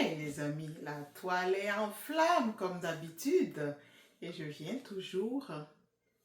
Hey les amis, la toile est en flamme comme d'habitude et je viens toujours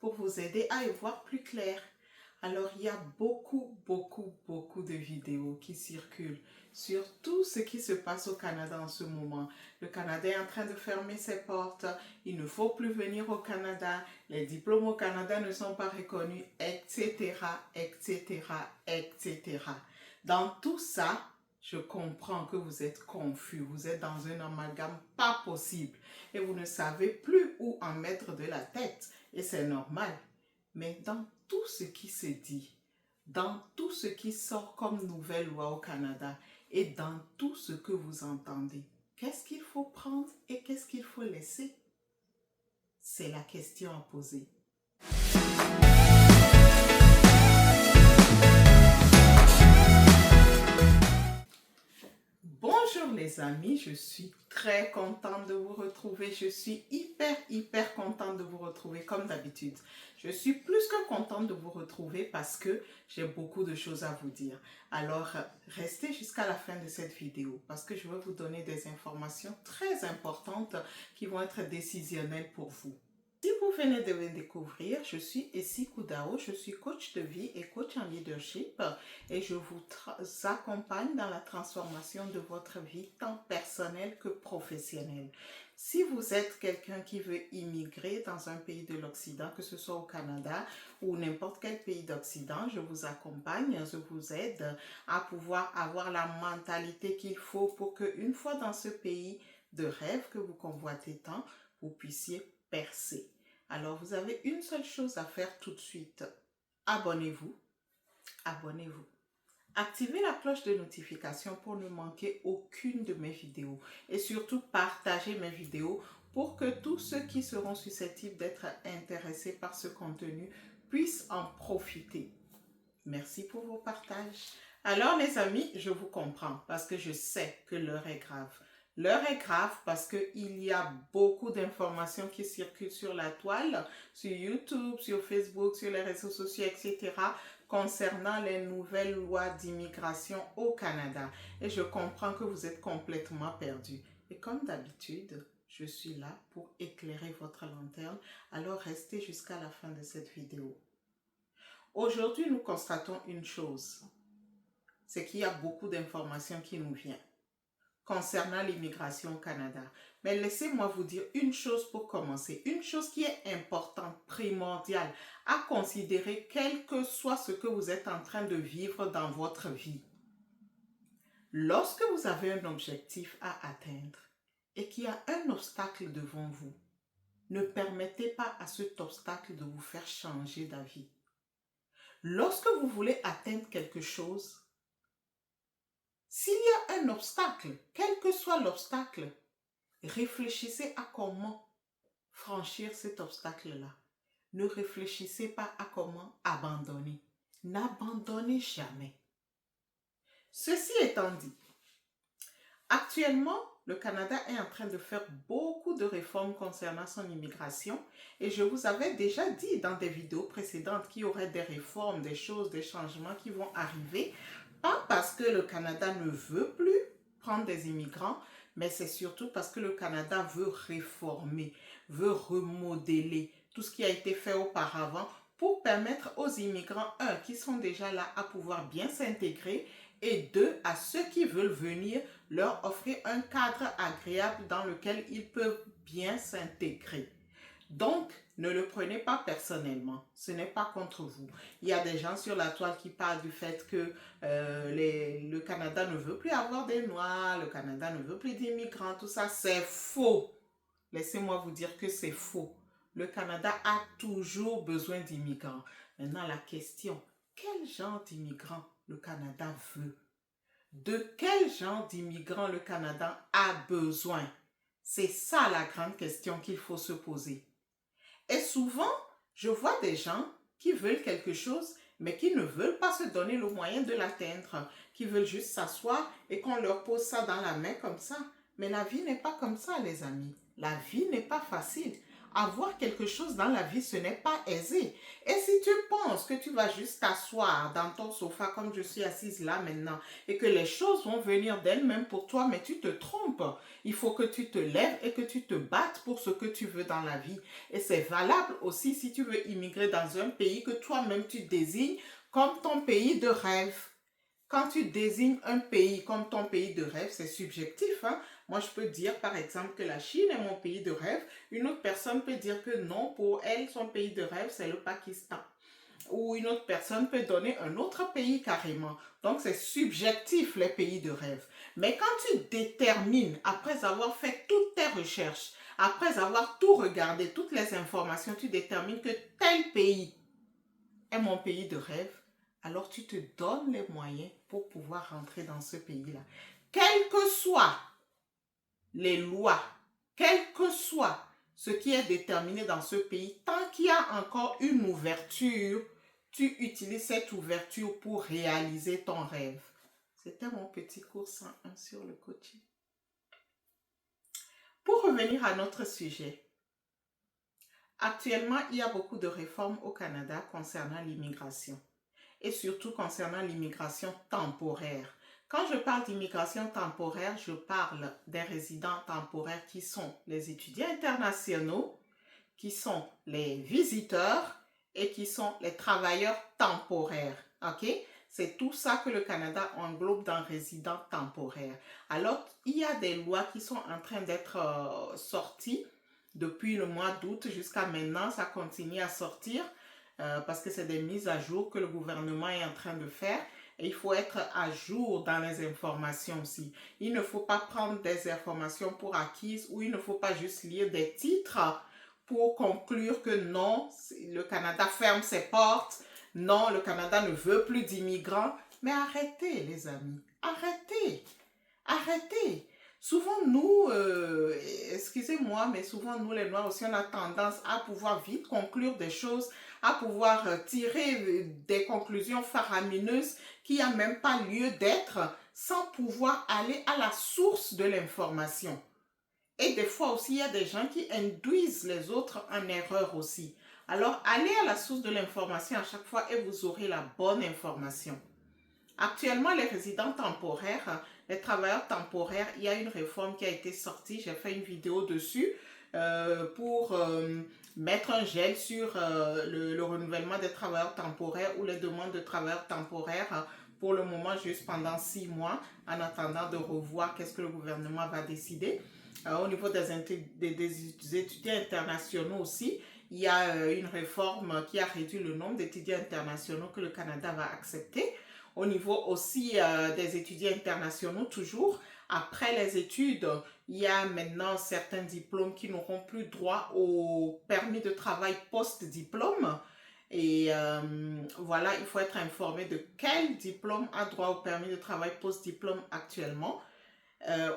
pour vous aider à y voir plus clair. Alors il y a beaucoup de vidéos qui circulent sur tout ce qui se passe au Canada en ce moment. Le Canada est en train de fermer ses portes, il ne faut plus venir au Canada, les diplômes au Canada ne sont pas reconnus, etc., etc., etc. Dans tout ça, je comprends que vous êtes confus, vous êtes dans un amalgame pas possible et vous ne savez plus où en mettre de la tête et c'est normal. Mais dans tout ce qui se dit, dans tout ce qui sort comme nouvelle loi au Canada et dans tout ce que vous entendez, qu'est-ce qu'il faut prendre et qu'est-ce qu'il faut laisser? C'est la question à poser. Bonjour les amis, je suis très contente de vous retrouver. Je suis hyper contente de vous retrouver comme d'habitude. Je suis plus que contente de vous retrouver parce que j'ai beaucoup de choses à vous dire. Alors, restez jusqu'à la fin de cette vidéo parce que je vais vous donner des informations très importantes qui vont être décisionnelles pour vous. Si vous venez de me découvrir, je suis Essie Koudao, je suis coach de vie et coach en leadership et je vous accompagne dans la transformation de votre vie tant personnelle que professionnelle. Si vous êtes quelqu'un qui veut immigrer dans un pays de l'Occident, que ce soit au Canada ou n'importe quel pays d'Occident, je vous accompagne, je vous aide à pouvoir avoir la mentalité qu'il faut pour qu'une fois dans ce pays de rêve que vous convoitez tant, vous puissiez percer. Alors, vous avez une seule chose à faire tout de suite. Abonnez-vous. Abonnez-vous. Activez la cloche de notification pour ne manquer aucune de mes vidéos. Et surtout, partagez mes vidéos pour que tous ceux qui seront susceptibles d'être intéressés par ce contenu puissent en profiter. Merci pour vos partages. Alors, les amis, je vous comprends parce que je sais que l'heure est grave. L'heure est grave parce qu'il y a beaucoup d'informations qui circulent sur la toile, sur YouTube, sur Facebook, sur les réseaux sociaux, etc., concernant les nouvelles lois d'immigration au Canada. Et je comprends que vous êtes complètement perdus. Et comme d'habitude, je suis là pour éclairer votre lanterne. Alors, restez jusqu'à la fin de cette vidéo. Aujourd'hui, nous constatons une chose, c'est qu'il y a beaucoup d'informations qui nous viennent concernant l'immigration au Canada. Mais laissez-moi vous dire une chose pour commencer, une chose qui est importante, primordiale à considérer, quel que soit ce que vous êtes en train de vivre dans votre vie. Lorsque vous avez un objectif à atteindre et qu'il y a un obstacle devant vous, ne permettez pas à cet obstacle de vous faire changer d'avis. Lorsque vous voulez atteindre quelque chose, s'il y a un obstacle, quel que soit l'obstacle, réfléchissez à comment franchir cet obstacle-là. Ne réfléchissez pas à comment abandonner. N'abandonnez jamais. Ceci étant dit, actuellement, le Canada est en train de faire beaucoup de réformes concernant son immigration et je vous avais déjà dit dans des vidéos précédentes qu'il y aurait des réformes, des choses, des changements qui vont arriver. Pas parce que le Canada ne veut plus prendre des immigrants, mais c'est surtout parce que le Canada veut réformer, veut remodeler tout ce qui a été fait auparavant pour permettre aux immigrants, un, qui sont déjà là à pouvoir bien s'intégrer et deux, à ceux qui veulent venir, leur offrir un cadre agréable dans lequel ils peuvent bien s'intégrer. Donc, ne le prenez pas personnellement, ce n'est pas contre vous. Il y a des gens sur la toile qui parlent du fait que le Canada ne veut plus avoir des Noirs, le Canada ne veut plus d'immigrants, tout ça, c'est faux. Laissez-moi vous dire que c'est faux. Le Canada a toujours besoin d'immigrants. Maintenant, la question, quel genre d'immigrants le Canada veut? De quel genre d'immigrants le Canada a besoin? C'est ça la grande question qu'il faut se poser. Et souvent, je vois des gens qui veulent quelque chose, mais qui ne veulent pas se donner le moyen de l'atteindre, qui veulent juste s'asseoir et qu'on leur pose ça dans la main comme ça. Mais la vie n'est pas comme ça, les amis. La vie n'est pas facile. avoir quelque chose dans la vie, ce n'est pas aisé. Et si tu penses que tu vas juste t'asseoir dans ton sofa comme je suis assise là maintenant et que les choses vont venir d'elles-mêmes pour toi, mais tu te trompes. Il faut que tu te lèves et que tu te battes pour ce que tu veux dans la vie. Et c'est valable aussi si tu veux immigrer dans un pays que toi-même tu désignes comme ton pays de rêve. Quand tu désignes un pays comme ton pays de rêve, c'est subjectif, hein. Moi, je peux dire, par exemple, que la Chine est mon pays de rêve. Une autre personne peut dire que non, pour elle, son pays de rêve, c'est le Pakistan. Ou une autre personne peut donner un autre pays carrément. Donc, c'est subjectif, les pays de rêve. Mais quand tu détermines, après avoir fait toutes tes recherches, après avoir tout regardé, toutes les informations, tu détermines que tel pays est mon pays de rêve, alors tu te donnes les moyens pour pouvoir rentrer dans ce pays-là. Quelles que soient les lois, quel que soit ce qui est déterminé dans ce pays, tant qu'il y a encore une ouverture, tu utilises cette ouverture pour réaliser ton rêve. C'était mon petit cours 101 sur le coaching. Pour revenir à notre sujet, actuellement, il y a beaucoup de réformes au Canada concernant l'immigration et surtout concernant l'immigration temporaire. Quand je parle d'immigration temporaire, je parle des résidents temporaires qui sont les étudiants internationaux, qui sont les visiteurs et qui sont les travailleurs temporaires. OK? C'est tout ça que le Canada englobe dans résidents temporaires. Alors, il y a des lois qui sont en train d'être sorties depuis le mois d'août jusqu'à maintenant. Ça continue à sortir parce que c'est des mises à jour que le gouvernement est en train de faire. Et il faut être à jour dans les informations aussi. Il ne faut pas prendre des informations pour acquises ou il ne faut pas juste lire des titres pour conclure que non, le Canada ferme ses portes, non, le Canada ne veut plus d'immigrants. Mais arrêtez, les amis, arrêtez, arrêtez. Souvent, nous, excusez-moi, mais souvent, nous, les Noirs aussi, on a tendance à pouvoir vite conclure des choses, à pouvoir tirer des conclusions faramineuses qui n'ont même pas lieu d'être sans pouvoir aller à la source de l'information. Et des fois aussi, il y a des gens qui induisent les autres en erreur aussi. Alors, allez à la source de l'information à chaque fois et vous aurez la bonne information. Actuellement, les résidents temporaires, les travailleurs temporaires, il y a une réforme qui a été sortie. J'ai fait une vidéo dessus pour mettre un gel sur le renouvellement des travailleurs temporaires ou les demandes de travailleurs temporaires pour le moment juste pendant 6 mois en attendant de revoir qu'est-ce que le gouvernement va décider. Au niveau des étudiants internationaux aussi, il y a une réforme qui a réduit le nombre d'étudiants internationaux que le Canada va accepter. Au niveau aussi des étudiants internationaux, toujours, après les études, il y a maintenant certains diplômes qui n'auront plus droit au permis de travail post-diplôme. Et voilà, il faut être informé de quel diplôme a droit au permis de travail post-diplôme actuellement.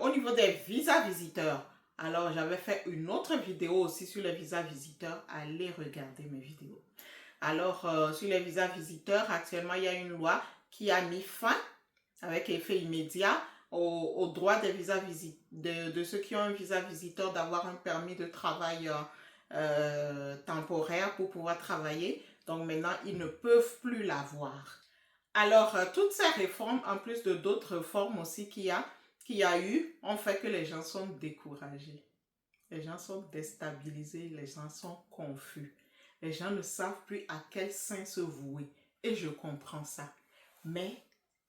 Au niveau des visas visiteurs, alors j'avais fait une autre vidéo aussi sur les visas visiteurs. Allez regarder mes vidéos. Alors, sur les visas visiteurs, actuellement, il y a une loi qui a mis fin, avec effet immédiat, au droit des visas de ceux qui ont un visa visiteur d'avoir un permis de travail temporaire pour pouvoir travailler. Donc maintenant, ils ne peuvent plus l'avoir. Alors, toutes ces réformes, en plus de d'autres réformes aussi qu'il y a eu, ont fait que les gens sont découragés. Les gens sont déstabilisés, les gens sont confus. Les gens ne savent plus à quel saint se vouer. Et je comprends ça. Mais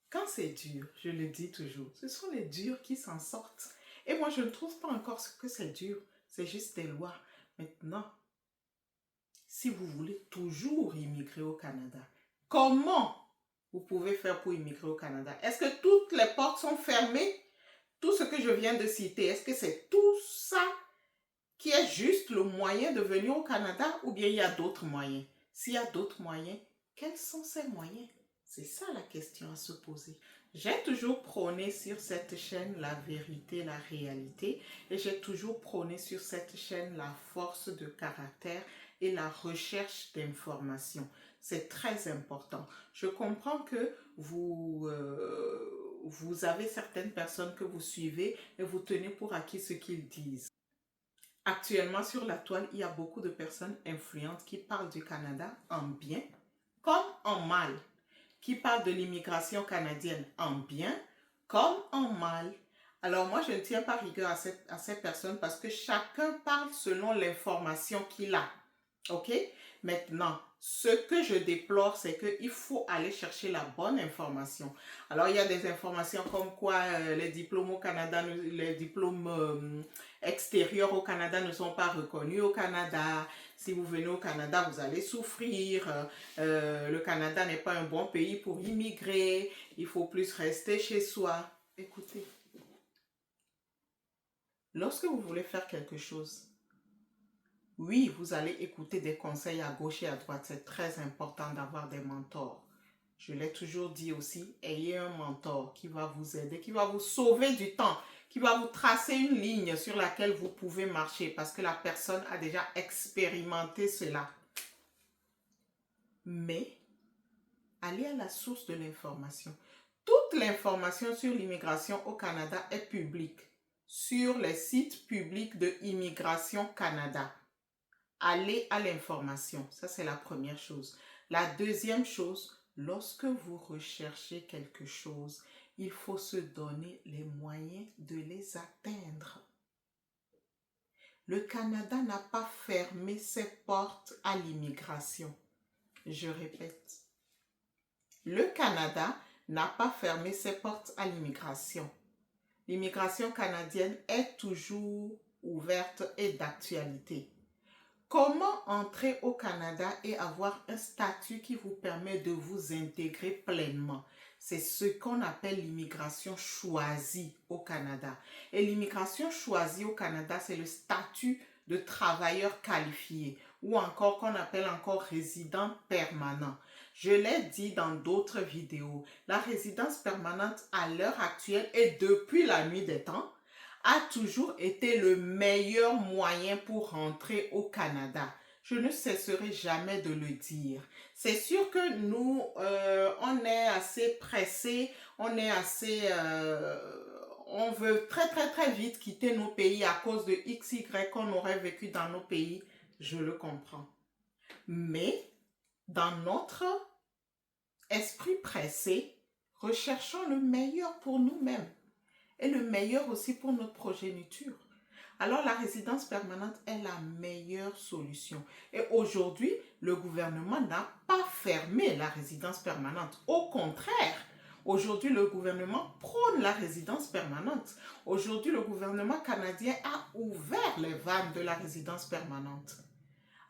quand c'est dur, je le dis toujours, ce sont les durs qui s'en sortent. Et moi, je ne trouve pas encore ce que c'est dur. C'est juste des lois. Maintenant, si vous voulez toujours immigrer au Canada, comment vous pouvez faire pour immigrer au Canada? Est-ce que toutes les portes sont fermées? Tout ce que je viens de citer, est-ce que c'est tout ça qui est juste le moyen de venir au Canada ou bien il y a d'autres moyens? S'il y a d'autres moyens, quels sont ces moyens? C'est ça la question à se poser. J'ai toujours prôné sur cette chaîne la vérité, la réalité et j'ai toujours prôné sur cette chaîne la force de caractère et la recherche d'informations. C'est très important. Je comprends que vous avez certaines personnes que vous suivez et vous tenez pour acquis ce qu'ils disent. Actuellement, sur la toile, il y a beaucoup de personnes influentes qui parlent du Canada en bien comme en mal, qui parlent de l'immigration canadienne en bien comme en mal. Alors moi, je ne tiens pas rigueur à ces personnes parce que chacun parle selon l'information qu'il a. OK? Maintenant, ce que je déplore, c'est qu'il faut aller chercher la bonne information. Alors, il y a des informations comme quoi les diplômes au Canada, les diplômes extérieurs au Canada ne sont pas reconnus au Canada. Si vous venez au Canada, vous allez souffrir. Le Canada n'est pas un bon pays pour immigrer. Il faut plus rester chez soi. Écoutez, lorsque vous voulez faire quelque chose, oui, vous allez écouter des conseils à gauche et à droite. C'est très important d'avoir des mentors. Je l'ai toujours dit aussi, ayez un mentor qui va vous aider, qui va vous sauver du temps, qui va vous tracer une ligne sur laquelle vous pouvez marcher parce que la personne a déjà expérimenté cela. Mais allez à la source de l'information. Toute l'information sur l'immigration au Canada est publique sur les sites publics de Immigration Canada. Allez à l'information. Ça, c'est la première chose. La deuxième chose, lorsque vous recherchez quelque chose, il faut se donner les moyens de les atteindre. Le Canada n'a pas fermé ses portes à l'immigration. Je répète, le Canada n'a pas fermé ses portes à l'immigration. L'immigration canadienne est toujours ouverte et d'actualité. Comment entrer au Canada et avoir un statut qui vous permet de vous intégrer pleinement? C'est ce qu'on appelle l'immigration choisie au Canada. Et l'immigration choisie au Canada, c'est le statut de travailleur qualifié ou encore qu'on appelle encore résident permanent. Je l'ai dit dans d'autres vidéos, la résidence permanente à l'heure actuelle et depuis la nuit des temps a toujours été le meilleur moyen pour rentrer au Canada. Je ne cesserai jamais de le dire. C'est sûr que nous, on est assez pressés, on est assez... on veut très vite quitter nos pays à cause de XY qu'on aurait vécu dans nos pays. Je le comprends. Mais dans notre esprit pressé, recherchons le meilleur pour nous-mêmes et le meilleur aussi pour notre progéniture. Alors la résidence permanente est la meilleure solution. Et aujourd'hui, le gouvernement n'a pas fermé la résidence permanente. Au contraire, aujourd'hui, le gouvernement prône la résidence permanente. Aujourd'hui, le gouvernement canadien a ouvert les vannes de la résidence permanente.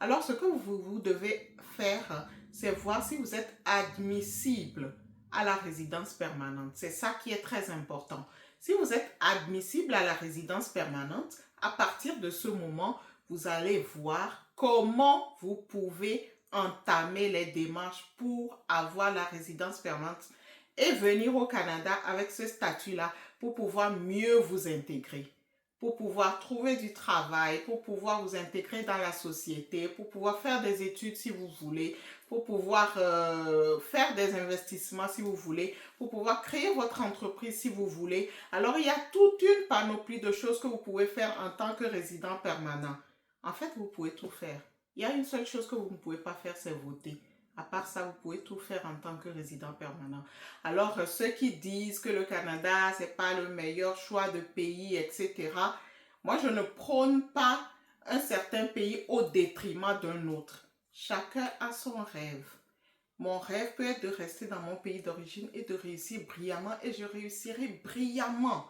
Alors, ce que vous devez faire, c'est voir si vous êtes admissible à la résidence permanente. C'est ça qui est très important. Si vous êtes admissible à la résidence permanente, à partir de ce moment, vous allez voir comment vous pouvez entamer les démarches pour avoir la résidence permanente et venir au Canada avec ce statut-là pour pouvoir mieux vous intégrer, pour pouvoir trouver du travail, pour pouvoir vous intégrer dans la société, pour pouvoir faire des études si vous voulez, pour pouvoir faire des investissements si vous voulez, pour pouvoir créer votre entreprise si vous voulez. Alors, il y a toute une panoplie de choses que vous pouvez faire en tant que résident permanent. En fait, vous pouvez tout faire. Il y a une seule chose que vous ne pouvez pas faire, c'est voter. À part ça, vous pouvez tout faire en tant que résident permanent. Alors, ceux qui disent que le Canada, c'est pas le meilleur choix de pays, etc., moi, je ne prône pas un certain pays au détriment d'un autre. Chacun a son rêve. Mon rêve peut être de rester dans mon pays d'origine et de réussir brillamment et je réussirai brillamment.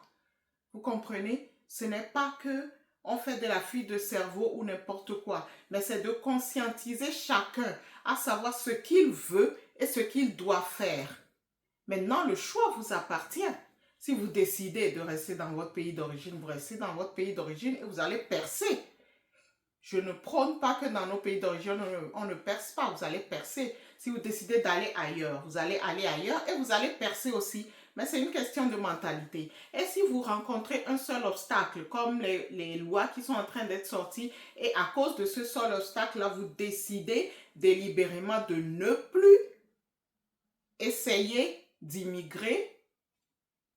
Vous comprenez? Ce n'est pas que on fait de la fuite de cerveau ou n'importe quoi, mais c'est de conscientiser chacun à savoir ce qu'il veut et ce qu'il doit faire. Maintenant, le choix vous appartient. Si vous décidez de rester dans votre pays d'origine, vous restez dans votre pays d'origine et vous allez percer. Je ne prône pas que dans nos pays d'origine, on ne perce pas, vous allez percer. Si vous décidez d'aller ailleurs, vous allez aller ailleurs et vous allez percer aussi. Mais c'est une question de mentalité. Et si vous rencontrez un seul obstacle, comme les lois qui sont en train d'être sorties, et à cause de ce seul obstacle-là, vous décidez délibérément de ne plus essayer d'immigrer,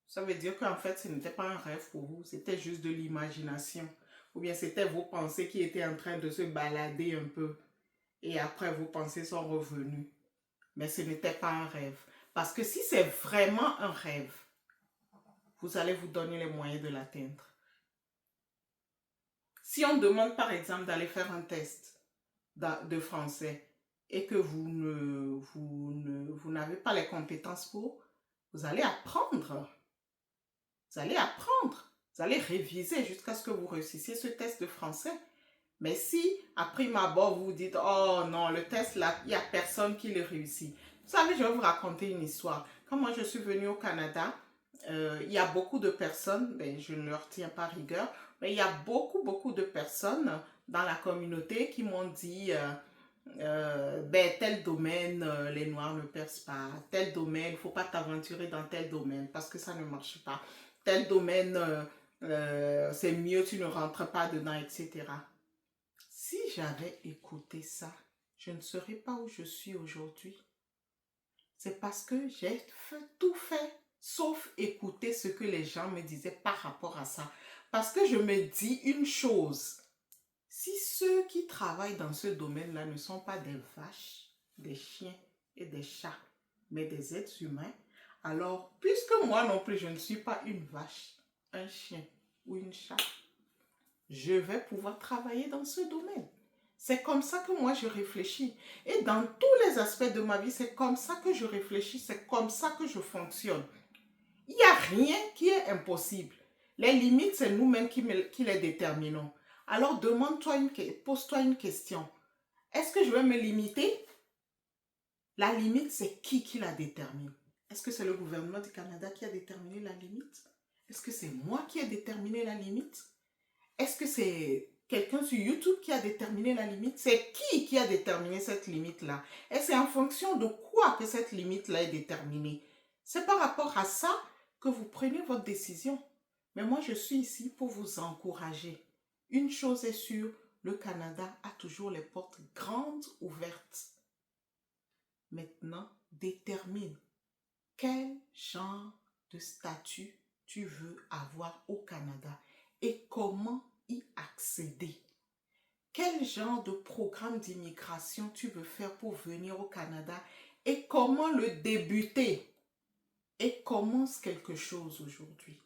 ça veut dire qu'en fait, ce n'était pas un rêve pour vous, c'était juste de l'imagination. Ou bien c'était vos pensées qui étaient en train de se balader un peu. Et après, vos pensées sont revenues. Mais ce n'était pas un rêve. Parce que si c'est vraiment un rêve, vous allez vous donner les moyens de l'atteindre. Si on demande par exemple d'aller faire un test de français et que vous n'avez pas les compétences pour, vous allez apprendre. Vous allez apprendre. Vous allez réviser jusqu'à ce que vous réussissiez ce test de français. Mais si, à prime abord, vous vous dites, oh non, le test là, il n'y a personne qui le réussit. Vous savez, je vais vous raconter une histoire. Quand moi je suis venue au Canada, il y a beaucoup de personnes, ben, je ne leur tiens pas rigueur, mais il y a beaucoup de personnes dans la communauté qui m'ont dit, ben, tel domaine, les Noirs ne percent pas. Tel domaine, il ne faut pas t'aventurer dans tel domaine parce que ça ne marche pas. Tel domaine, c'est mieux, tu ne rentres pas dedans, etc. Si j'avais écouté ça, je ne serais pas où je suis aujourd'hui. C'est parce que j'ai tout fait, sauf écouter ce que les gens me disaient par rapport à ça. Parce que je me dis une chose, si ceux qui travaillent dans ce domaine-là ne sont pas des vaches, des chiens et des chats, mais des êtres humains, alors puisque moi non plus je ne suis pas une vache, un chien ou une chat, je vais pouvoir travailler dans ce domaine. C'est comme ça que moi je réfléchis. Et dans tous les aspects de ma vie, c'est comme ça que je réfléchis, c'est comme ça que je fonctionne. Il n'y a rien qui est impossible. Les limites, c'est nous-mêmes qui les déterminons. Alors pose-toi une question. Est-ce que je vais me limiter? La limite, c'est qui la détermine? Est-ce que c'est le gouvernement du Canada qui a déterminé la limite? Est-ce que c'est moi qui ai déterminé la limite? Est-ce que c'est quelqu'un sur YouTube qui a déterminé la limite? C'est qui a déterminé cette limite-là? Et c'est en fonction de quoi que cette limite-là est déterminée? C'est par rapport à ça que vous prenez votre décision. Mais moi, je suis ici pour vous encourager. Une chose est sûre, le Canada a toujours les portes grandes ouvertes. Maintenant, détermine quel genre de statut tu veux avoir au Canada et comment y accéder. Quel genre de programme d'immigration tu veux faire pour venir au Canada et comment le débuter. Et commence quelque chose aujourd'hui.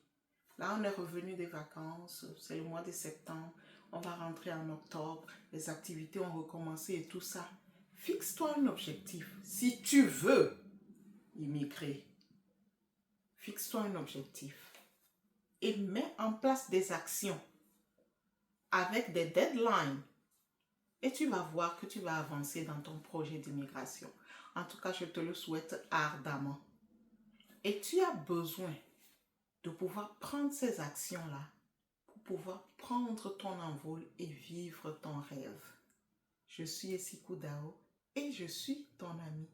Là, on est revenu des vacances, c'est le mois de septembre, on va rentrer en octobre, les activités ont recommencé et tout ça. Fixe-toi un objectif. Si tu veux immigrer, fixe-toi un objectif et mets en place des actions avec des deadlines et tu vas voir que tu vas avancer dans ton projet d'immigration. En tout cas, je te le souhaite ardemment. Et tu as besoin de pouvoir prendre ces actions-là pour pouvoir prendre ton envol et vivre ton rêve. Je suis Essie Koudao et je suis ton amie.